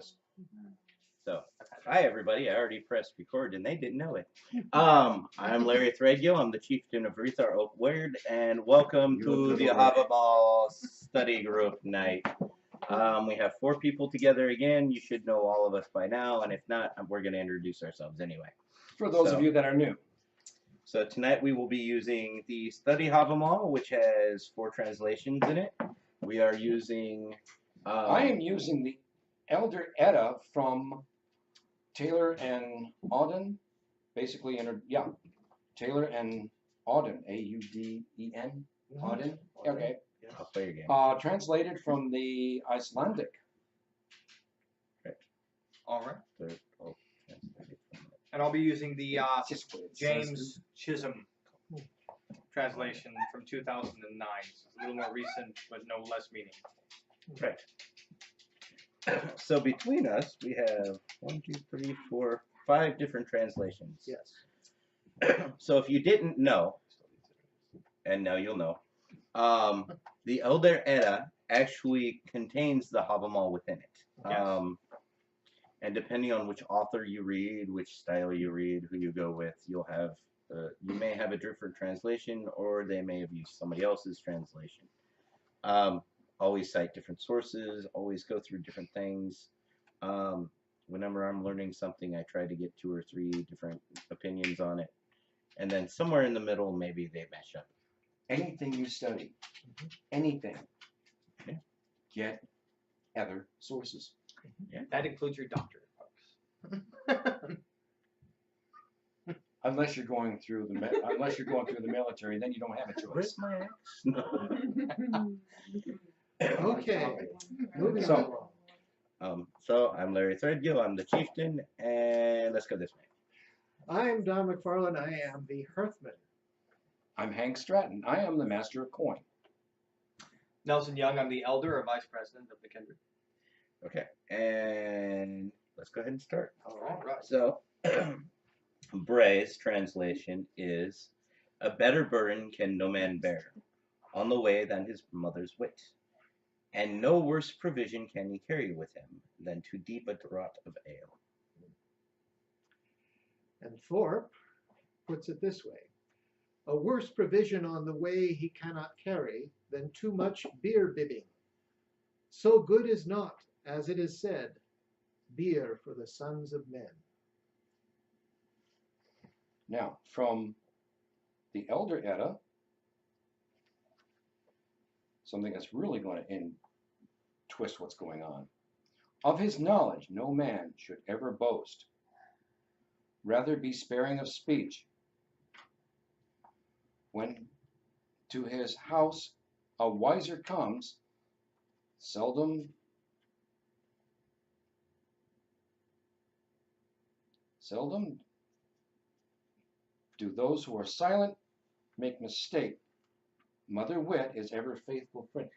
to. So, hi everybody. I already pressed record and they didn't know it. I'm Larry Threadgill. I'm the chieftain of Ríðar Wyrd, and welcome to the Havamal study group night. We have 4 people together again. You should know all of us by now, and if not, we're going to introduce ourselves anyway. For those of you that are new. So tonight we will be using the Study Havamal, which has 4 translations in it. We are using... I am using the Elder Edda from Taylor and Auden. Basically, Taylor and Auden, A-U-D-E-N, Auden. Okay. I'll play your game. Translated from the Icelandic. Okay. All right. Translated from it. And I'll be using the Just what it James says. Chisholm translation from 2009. So it's a little more recent, but no less meaning. Right. So between us, we have 1, 2, 3, 4, 5 different translations. Yes. So if you didn't know, and now you'll know, the Elder Edda actually contains the Havamal within it. Yes. And depending on which author you read, which style you read, who you go with, you'll have you may have a different translation, or they may have used somebody else's translation. Always cite different sources, always go through different things. Whenever I'm learning something, I try to get 2 or 3 different opinions on it. And then somewhere in the middle, maybe they mesh up. Anything you study, anything, get other sources. Yeah. That includes your doctorate, folks. Unless you're going through the military, then you don't have a choice. Where's my axe? Okay. Moving So- along. So I'm Larry Threadgill. I'm the chieftain, and let's go this way. I'm Don McFarlane. I am the Hearthman. I'm Hank Stratton. I am the master of coin. Nelson Young, I'm the elder or vice president of the kindred. Okay, and let's go ahead and start. All right. So, Bray's translation is, "A better burden can no man bear on the way than his mother's wit, and no worse provision can he carry with him than too deep a draught of ale." And Thorpe puts it this way: a worse provision on the way he cannot carry than too much beer bibbing. So good is not, as it is said, beer for the sons of men. Now, from the Elder Edda, something that's really going to twist what's going on. Of his knowledge, no man should ever boast. Rather be sparing of speech. When to his house a wiser comes, seldom do those who are silent make mistake. Mother wit is ever faithful friend.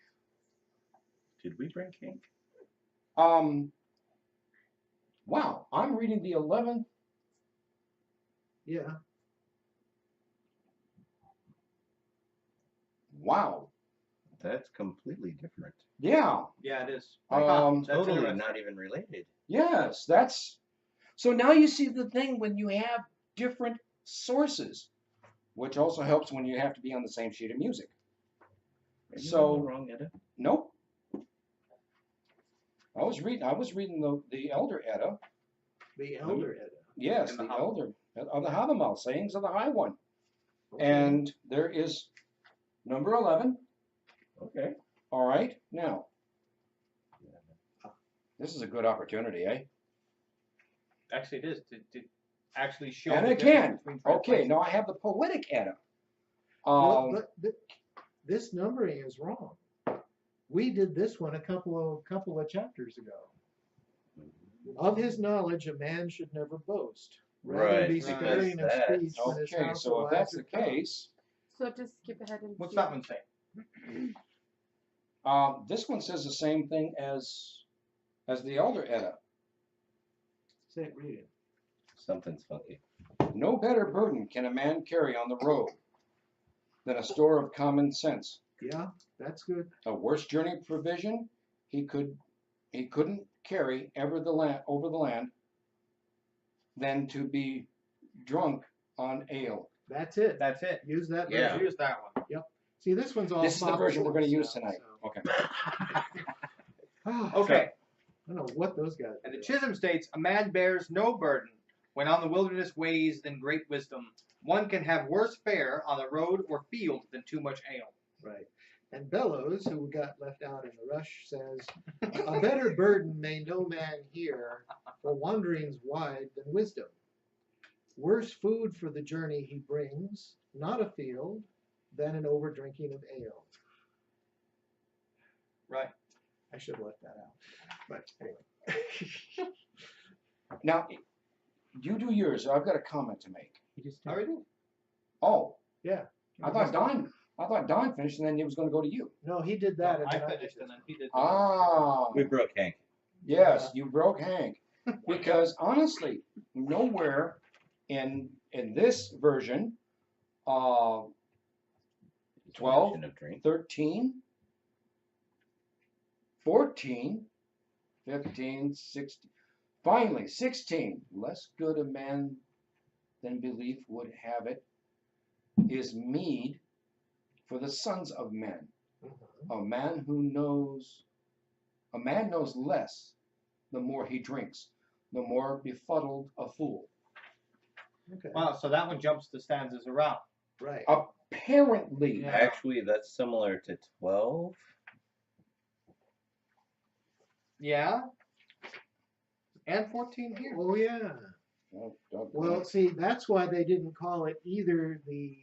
Did we bring ink? Wow, I'm reading the 11th. Yeah. Wow. That's completely different. Yeah. Yeah, it is. Um, That's Totally interesting. not even related. Yes, that's so now you see the thing when you have different sources, which also helps when you have to be on the same sheet of music. Are you So- on the wrong Edda? Nope. I was reading the Elder Edda. The Elder Edda. Yes, And the the Havamal. Elder of the Havamal, sayings of the High One. Okay. And there is number 11. Okay. All right, now this is a good opportunity, eh? Actually, it is to actually show. And the again, difference between okay, translations. now I have the Poetic Edda. Well, but this numbering is wrong. We did this one a couple of chapters ago. Of his knowledge, a man should never boast. Rather Right, be because sparing of that's- speech when his Okay, house so a if that's the wiser comes. case, So just skip ahead and What's see. that one say? this one says the same thing as the Elder Edda. Say it, read it. Something's funky. No better burden can a man carry on the road than a store of common sense. Yeah, that's good. A worse journey provision he couldn't carry over the land than to be drunk on ale. That's it. That's it. Use that Yeah. version. Use that one. See, this one's all This is the version we're going to use soft tonight. Okay. so- Okay. I don't know what those guys And the do. Chisholm states, a man bears no burden when on the wilderness ways than great wisdom. One can have worse fare on the road or field than too much ale. Right. And Bellows, who got left out in the rush, says, a better burden may no man hear, for wanderings wide than wisdom. Worse food for the journey he brings, not a field, than an overdrinking of ale. Right. I should have left that out. But anyway. Now, you do yours. I've got a comment to make. He just How are you? Oh, Yeah. I thought Don finished, and then it was going to go to you. No, he did that. I and then finished did and then he did. Ah, We broke Hank. yes, you broke Hank. Because honestly, nowhere in this version, 12, Definition of drink. 13, 14, 15, 16, finally 16, less good a man than belief would have it, is meed for the sons of men. Mhm. A man knows less the more he drinks, the more befuddled a fool. Okay. Wow, so that one jumps the stanzas around. Right. Apparently, Yeah. Actually, that's similar to 12. Yeah. And 14 here. Oh, yeah. Well, see, that's why they didn't call it either the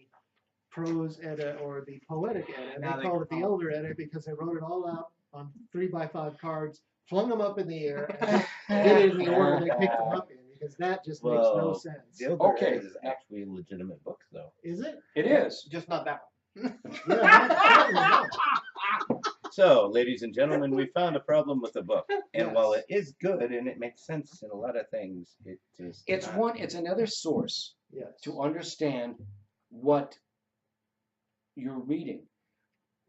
prose edda or the poetic edda. Now They they called it the call it- elder edda because they wrote it all out on 3x5 cards, flung them up in the air, and did it in the order they picked them up in, because that just makes no Well, sense. The Elder Okay. Edda is actually a legitimate book, though. Is it? it is. Just not that one. Yeah, that one was So, ladies and gentlemen, we found a problem with the book. And Yes. while it is good and it makes sense in a lot of things, it just It's another source yes. to understand what you're reading.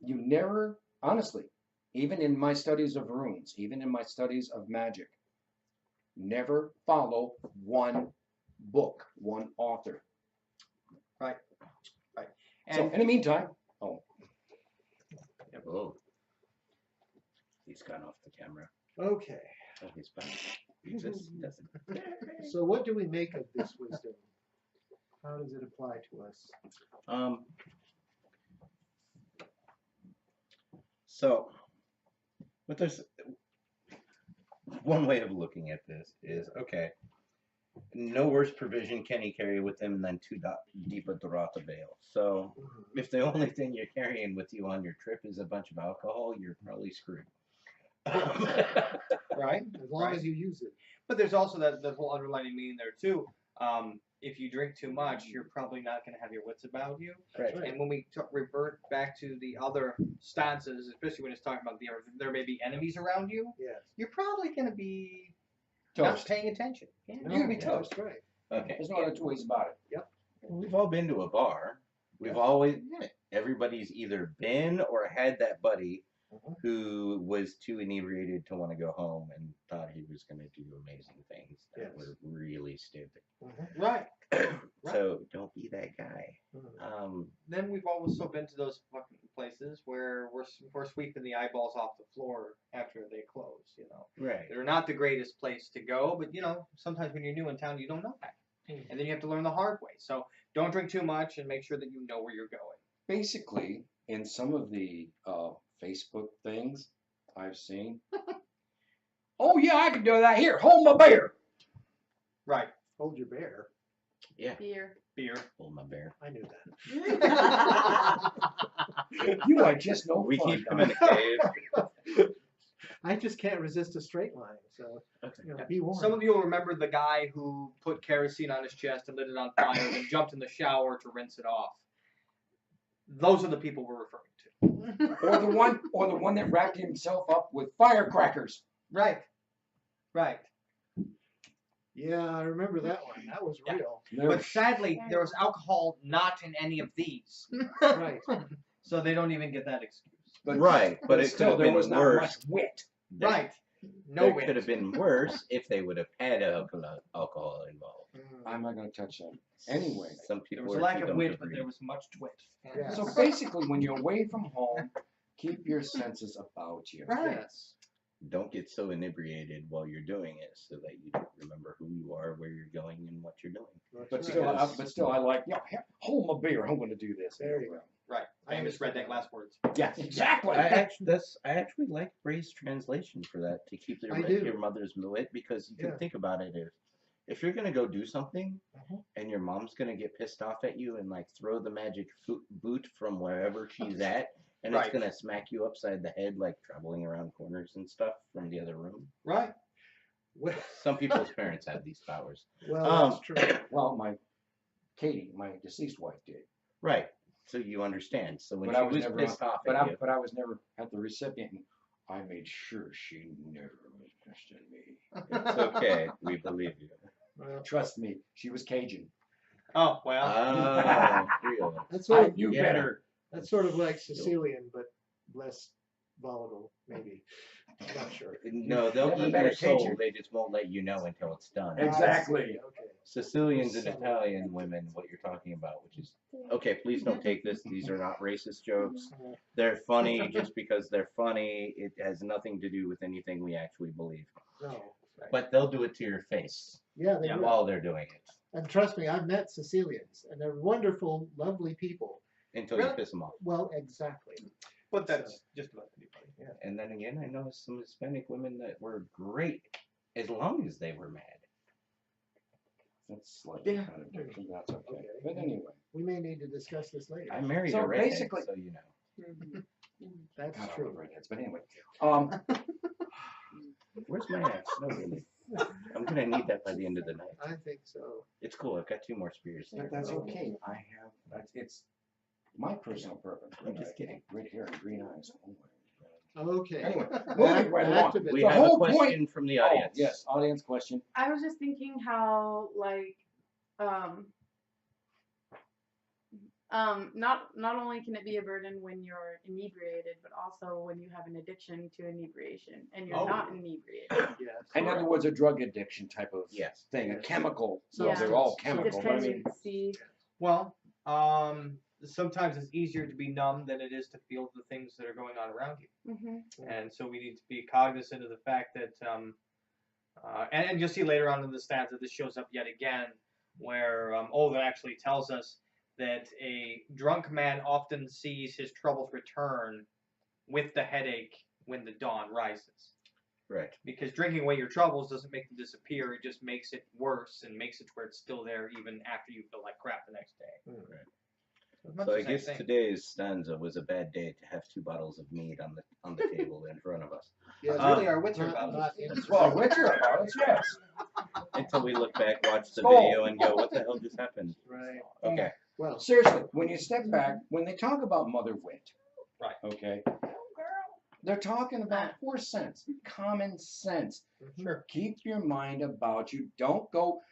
You never, honestly, even in my studies of runes, even in my studies of magic, never follow one book, one author. Right. So And in the meantime, Oh. He's gone off the camera. Okay. Oh, he's back. He just doesn't. So what do we make of this wisdom? How does it apply to us? So, but there's one way of looking at this is, okay, no worse provision can he carry with him than too deep a draught of ale. So, if the only thing you're carrying with you on your trip is a bunch of alcohol, you're probably screwed. right. As long Right. as you use it. But there's also that whole underlining meaning there too. If you drink too much, you're probably not going to have your wits about you. Right. Right. And when we revert back to the other stanzas, especially when it's talking about there may be enemies around you, Yes. you're probably going to be not toast. paying attention. Yeah, No, you're going to be yeah, toast. that's right. Okay. There's no other two ways about it. We've all been to a bar. We've always, everybody's either been or had that buddy Mhm. who was too inebriated to want to go home and thought he was going to do amazing things that Yes. were really stupid. Mhm. Right. So don't be that guy. Mhm. Then we've also been to those fucking places where we're sweeping the eyeballs off the floor after they close. You know, Right. they're not the greatest place to go, but you know, sometimes when you're new in town, you don't know that, and then you have to learn the hard way. So don't drink too much and make sure that you know where you're going. Basically, in some of the Facebook things I've seen, oh yeah, I can do that. Here, hold my beer. Right. Hold your bear. Yeah. Beer. Beer. Hold my bear. I knew that. You are just no We fun. keep him in a cave. I just can't resist a straight line. So, Okay. you know, be warned. Some of you will remember the guy who put kerosene on his chest and lit it on fire and then jumped in the shower to rinse it off. Those are the people we're referring to. or the one that wrapped himself up with firecrackers. Right. Right. Yeah, I remember that one. That was Yeah. real. But sadly, there was alcohol not in any of these. Right. So they don't even get that excuse. But, Right, but it could still, have there been was not worse. much wit. Right. No there wins. could have been worse if they would have had alcohol involved. I'm not going to touch that. Anyway, Some There people was a are lack too of dumb wit, to but read. there was much twit. Yeah. so basically, when you're away from home, keep your senses about you. Right. Yes. Don't get so inebriated while you're doing it, so that you don't remember who you are, where you're going, and what you're doing. That's But right. still, Because- but still, I like, hold my beer. I'm going to do this. There you go. Right. Famous redneck last words. Yeah, exactly. I actually like Ray's translation for that, to keep I do. your mother's wit, because you can Yeah. think about it, if you're gonna go do something Mhm. and your mom's gonna get pissed off at you and like throw the magic boot from wherever she's at, and Right. it's gonna smack you upside the head, like traveling around corners and stuff from the other room. Right. Well, Some people's parents have these powers. that's true. Well, Katie, my deceased wife, did. Right. So you understand. So when But I she was was never pissed off But at you, I was never at the recipient. And I made sure she never was pissed at me. it's okay. We believe you. Well, Trust me, she was Cajun. Oh, well. Real. that's sort of knew yeah. better. that's sort of like Sicilian, but less volatile, maybe. I'm not sure. No, they'll Never eat met your a soul. Cajun. They just won't let you know until it's done. Exactly. I see, okay. Sicilians and Some- Italian women, what you're talking about, which is okay. Please don't take this. These are not racist jokes. They're funny just because they're funny. It has nothing to do with anything we actually believe. No. But they'll do it to your face Yeah, they Yeah, will. while they're doing it And trust me, I've met Sicilians, and they're wonderful, lovely people. until you Really? piss them off. Well, exactly. But that's just about anybody. And then again, I know some Hispanic women that were great as long as they were mad. That's slightly Yeah. contradiction. That's okay. Okay. But anyway, We may need to discuss this later. I married So a redhead, basically- so you know. That's God, I love true. redheads. But anyway, Where's my axe? No, really. I'm gonna need that by the end of the night. I think so. It's cool. I've got 2 more spears. but that's okay. It's my personal preference. I'm just kidding. Red hair and green eyes. Oh my God. Okay. Anyway, Back- moving right back along. to We The have a whole question from the audience. Oh, yes, audience question. I was just thinking how not only can it be a burden when you're inebriated, but also when you have an addiction to inebriation and you're Oh. not inebriated. Yes. In other words, a drug addiction type of Yes. thing, a Yes. chemical. So Well, they're all it's chemical. But I mean, Dependency. Well, sometimes it's easier to be numb than it is to feel the things that are going on around you. Mm-hmm. And so we need to be cognizant of the fact that, and you'll see later on in the stanza, this shows up yet again, where Ovid actually tells us that a drunk man often sees his troubles return with the headache when the dawn rises. Right. Because drinking away your troubles doesn't make them disappear, it just makes it worse and makes it where it's still there even after you feel like crap the next day. Right. It's much So the I same guess thing. today's stanza was a bad day to have 2 bottles of mead on the table in front of us. Yes. That's really our wits are Not- about not it. in- well, Richard about it, yes. Until we look back, watch the Oh. video, and go, "What the hell just happened?" Right. Okay. Well, Seriously, when you step back, when they talk about mother wit, Right. okay, they're talking about horse sense, common sense. Sure. Keep your mind about you. Don't go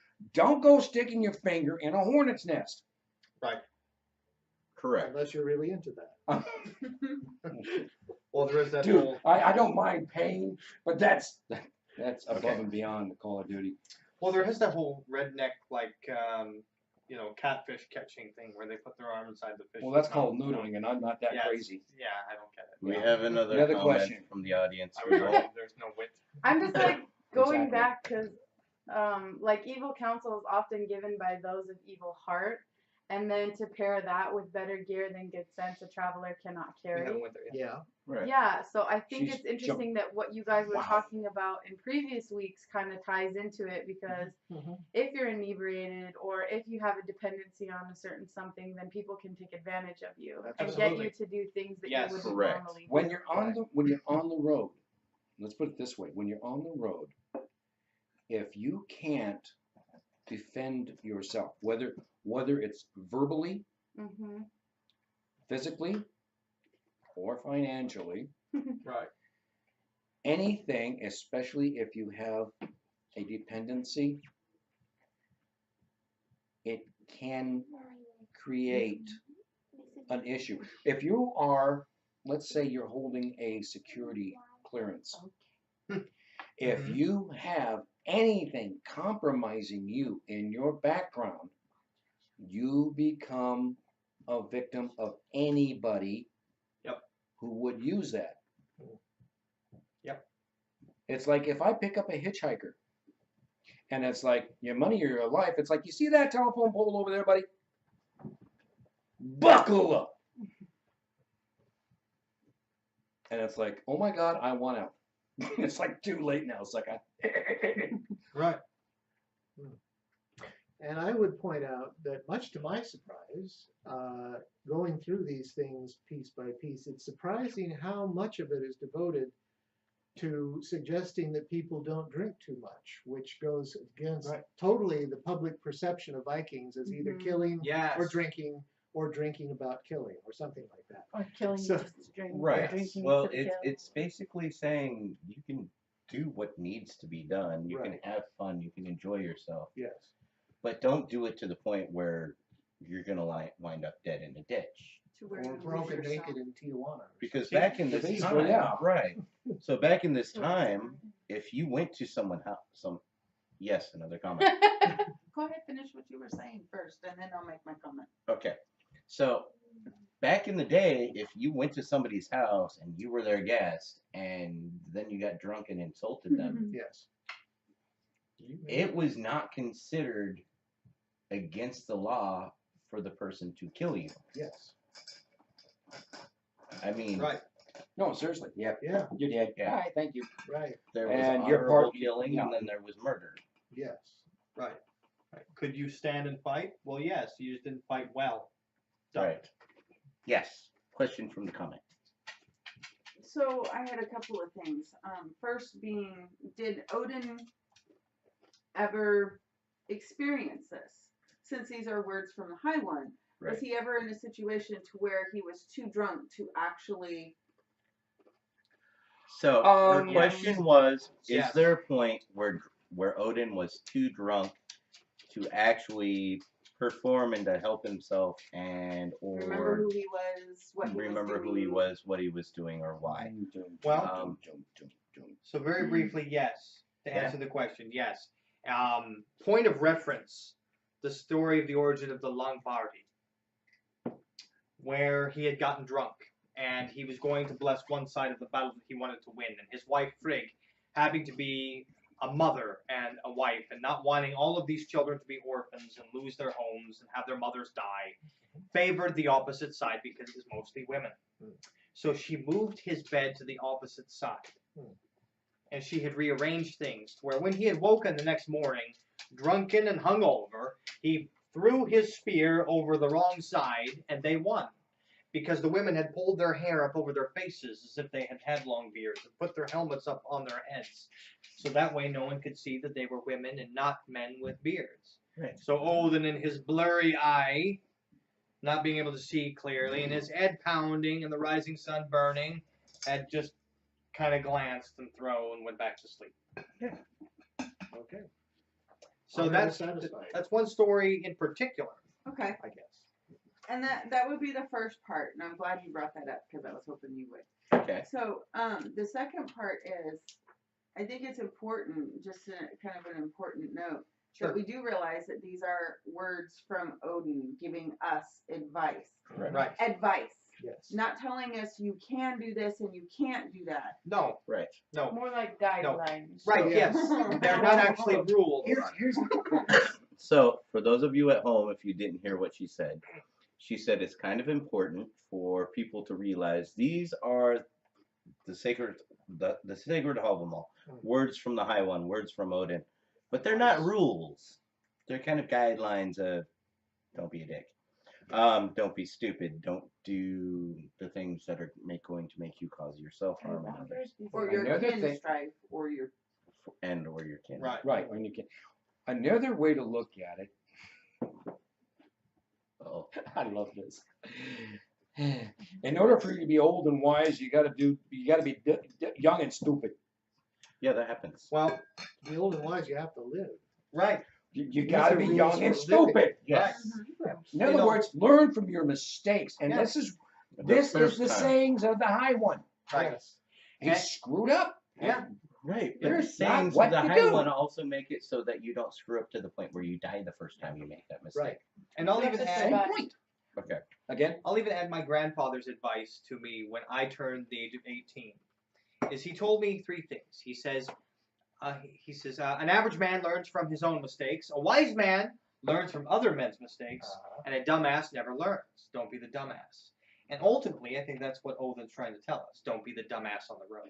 sticking your finger in a hornet's nest. Correct. unless you're really into that. Well, there is that Dude, whole. I don't mind pain, but that's above Okay. and beyond the Call of Duty. Well, there is that whole redneck catfish catching thing where they put their arm inside the fish. Well, that's called noodling, and I'm not that Yeah, crazy. Yeah, I don't get it. We Yeah. have another Another comment question. from the audience. I would argue there's no wit. I'm just like going Exactly. back because like evil counsel is often given by those of evil heart, and then to pair that with better gear than good sense a traveler cannot We have carry. winter, Yeah. Right. Yeah, so I think She's it's interesting that what you guys were Wow. talking about in previous weeks kind of ties into it because Mhm. if you're inebriated or if you have a dependency on a certain something, then people can take advantage of you and get Absolutely. you to do things that Yes. you wouldn't Correct. normally do. When you're on the road, let's put it this way: when you're on the road, if you can't defend yourself, whether it's verbally, Mm-hmm. physically, or financially, Right. anything, especially if you have a dependency, it can create an issue. If you are, let's say you're holding a security clearance, If Mhm. you have anything compromising you in your background, you become a victim of anybody Yep. who would use that. Yep. It's like if I pick up a hitchhiker and it's like your money or your life, it's like, you see that telephone pole over there, buddy? Buckle up. And it's like, oh my God, I want out. It's like too late now. It's like, Right. And I would point out that, much to my surprise, going through these things piece by piece, it's surprising how much of it is devoted to suggesting that people don't drink too much, which goes against totally the public perception of Vikings as either Mhm. killing Yes. or drinking about killing or something like that. Or killing So- just to drink, or Right. drinking Well, to kill. it's basically saying you can do what needs to be done. You Right. can have fun. You can enjoy yourself, Yes. but don't do it to the point where you're gonna wind up dead in a ditch. To where Or you lose broken yourself. naked in Tijuana. Because See, back in this basically, time, yeah. right? So back in this time, if you went to someone's house, yes, another comment. Go ahead, finish what you were saying first, and then I'll make my comment. Okay, so back in the day, if you went to somebody's house and you were their guest, and then you got drunk and insulted them, Yes. it was not considered against the law for the person to kill you. Yes. I mean, Right. no, seriously. Yeah, Yeah. you're dead. Yeah. All right, thank you. Right. there was And you're honorable part- killing, yeah. and then there was murder. Yes. Right. Could you stand and fight? Well, yes. You just didn't fight well. Done. Right. Yes. Question from the comment. So I had a couple of things. First being, did Odin ever experience this? Since these are words from the High One, Right. was he ever in a situation to where he was too drunk to actually? So her Yes. question was: Yes. is there a point where Odin was too drunk to actually perform and to help himself, and Remember or who he was, what he remember was who he doing? was, what he was doing, or why? Well, So very briefly, yes. To Yeah. answer the question, yes. Point of reference: the story of the origin of the Long Party, where he had gotten drunk and he was going to bless one side of the battle that he wanted to win, and his wife Frigg, having to be a mother and a wife, and not wanting all of these children to be orphans and lose their homes and have their mothers die, favored the opposite side because it was mostly women. So she moved his bed to the opposite side. And she had rearranged things to where when he had woken the next morning, drunken and hungover, he threw his spear over the wrong side and they won. Because the women had pulled their hair up over their faces as if they had had long beards and put their helmets up on their heads. So that way no one could see that they were women and not men with beards. Right. So Odin, in his blurry eye, not being able to see clearly, and his head pounding and the rising sun burning, had just kind of glanced and thrown and went back to sleep. Okay. So I'm that's satisfied, one story in particular, Okay, I guess. and that would be the first part, and I'm glad you brought that up because I was hoping you would. Okay. So, the second part is, I think it's important, just kind of an important note, Sure. that we do realize that these are words from Odin giving us advice. right? Advice. Yes. Not telling us you can do this and you can't do that. No, Right. no, More like guidelines. right? Yeah. Yes, they're not actually rules. Here's So, for those of you at home, if you didn't hear what she said it's kind of important for people to realize these are the sacred Havamal, words from the High One, words from Odin, but they're not rules. They're kind of guidelines of don't be a dick, don't be stupid, don't do the things that are going to make you cause yourself harm and others, Or your Another kin thing- strife, or your. or your kin. Right. right when you can. Another way to look at it. Oh, I love this. In order for you to be old and wise, you got to be young and stupid. yeah, that happens. Well, To be old and wise, you have to live. right. You These got to are be rules young for and living. stupid. Yes. In You other know- words, learn from your mistakes. And Yeah. this is The the first time. sayings of the High One. Right. Yes. He And- screwed up. Yeah. Right, But they're it's saying not so what the to high do. one also make it so that you don't screw up to the point where you die the first time you make that mistake. Right. And I'll That's even the add, same Same But- point. Okay. Again, I'll even add my grandfather's advice to me when I turned the age of 18. Is he told me three things. He says, an average man learns from his own mistakes. A wise man learns from other men's mistakes, and a dumbass never learns. Don't be the dumbass. And ultimately, I think that's what Odin's trying to tell us. Don't be the dumbass on the road.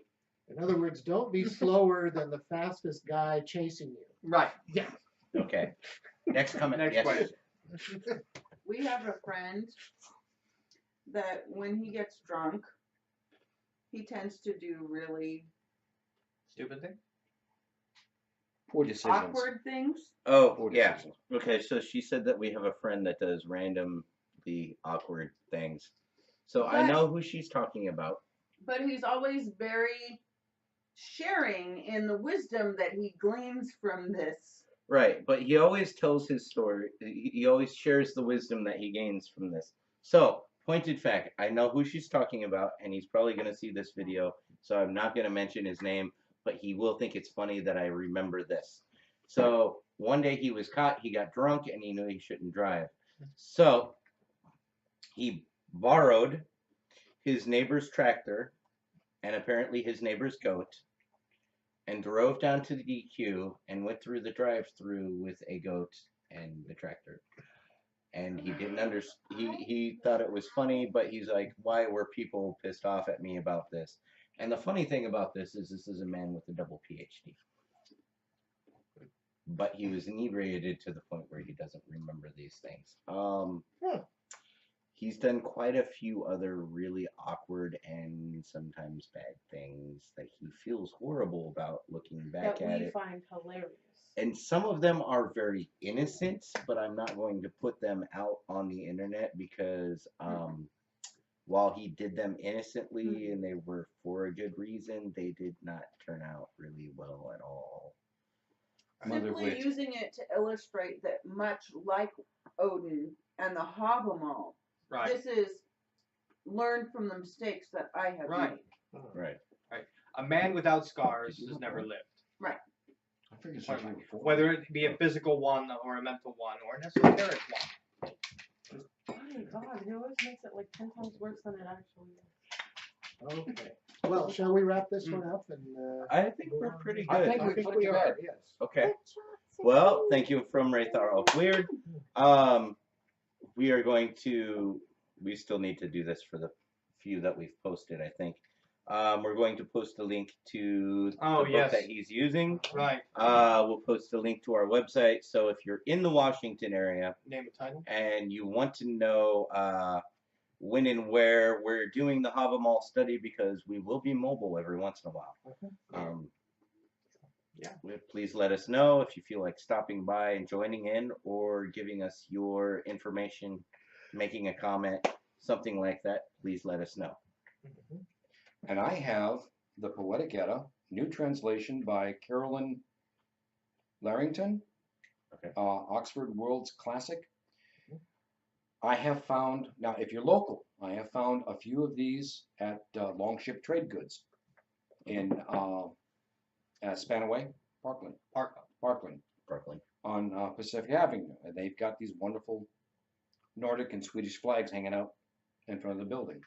In other words, don't be slower than the fastest guy chasing you. Right. Yeah. Okay. Next comment. Next Yes. question. We have a friend that when he gets drunk, he tends to do really Stupid thing. poor decisions. awkward things. Oh, Poor yeah. decisions. Okay, so she said that we have a friend that does randomly awkward things. So I But- know who she's talking about. But he's always very sharing in the wisdom that he gleans from this. Right, but he always tells his story. He always shares the wisdom that he gains from this. So, pointed fact, I know who she's talking about, and he's probably going to see this video, so I'm not going to mention his name, but he will think it's funny that I remember this. So, one day he was caught, he got drunk, and he knew he shouldn't drive. So, he borrowed his neighbor's tractor, and apparently his neighbor's goat, and drove down to the DQ and went through the drive-through with a goat and the tractor. And he didn't he thought it was funny, but he's like, why were people pissed off at me about this? And the funny thing about this is a man with a double PhD. But he was inebriated to the point where he doesn't remember these things. He's done quite a few other really awkward and sometimes bad things that he feels horrible about looking back That at we it. find hilarious. And some of them are very innocent, but I'm not going to put them out on the internet because while he did them innocently and they were for a good reason, they did not turn out really well at all. Mother Simply wit. using it to illustrate that much like Odin and the Havamal, Right. this is learn from the mistakes that I have Right. made. Right. A man without scars has never lived. I figured it's like before. Whether it be a physical one or a mental one or an esoteric one. Oh my God, it always makes it like 10 times worse than it actually is. Okay. Well, shall we wrap this one up? And I think we're pretty good. I think I we think put it we to are. bed. Yes. Okay. Well, thank you from Ríðar of Wyrd. We are going to, we still need to do this for the few that we've posted, I think. We're going to post a link to the book yes. that he's using. Right. We'll post a link to our website. So if you're in the Washington area Name a title. and you want to know when and where we're doing the Havamal study, because we will be mobile every once in a while. Please let us know if you feel like stopping by and joining in or giving us your information, making a comment, something like that. Please let us know. And I have the Poetic Edda, new translation by Carolyn Larrington, Okay. Oxford World's Classic. I have found, now if you're local, I have found a few of these at Longship Trade Goods in Spanaway, Parkland, Brooklyn. on Pacific Avenue. And they've got these wonderful Nordic and Swedish flags hanging out in front of the building.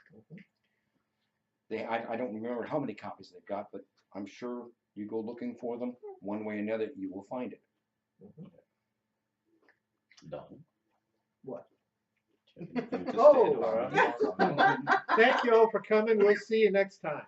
I don't remember how many copies they've got, but I'm sure you go looking for them, one way or another, you will find it. Done. What? Anything to Oh, stand on? Thank you all for coming. We'll see you next time.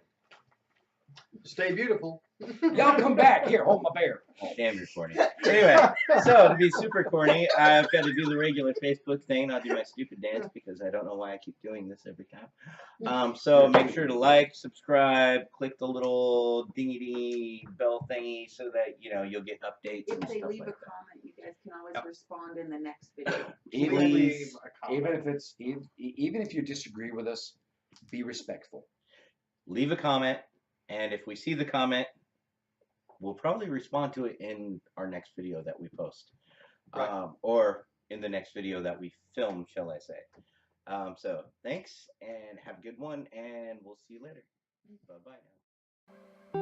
Stay beautiful. Y'all come back. Here, hold my bear. Damn, you're corny. Anyway, so to be super corny, I've got to do the regular Facebook thing. I'll do my stupid dance because I don't know why I keep doing this every time. So make sure to like, subscribe, click the little dingy bell thingy so that you'll get updates If and they stuff leave like a that. comment, you guys can always Yep. respond in the next video. Even, a comment. even if it's even if you disagree with us, be respectful. Leave a comment, and if we see the comment, we'll probably respond to it in our next video that we post. Right. Or in the next video that we film, shall I say. So thanks, and have a good one, and we'll see you later. Bye-bye now.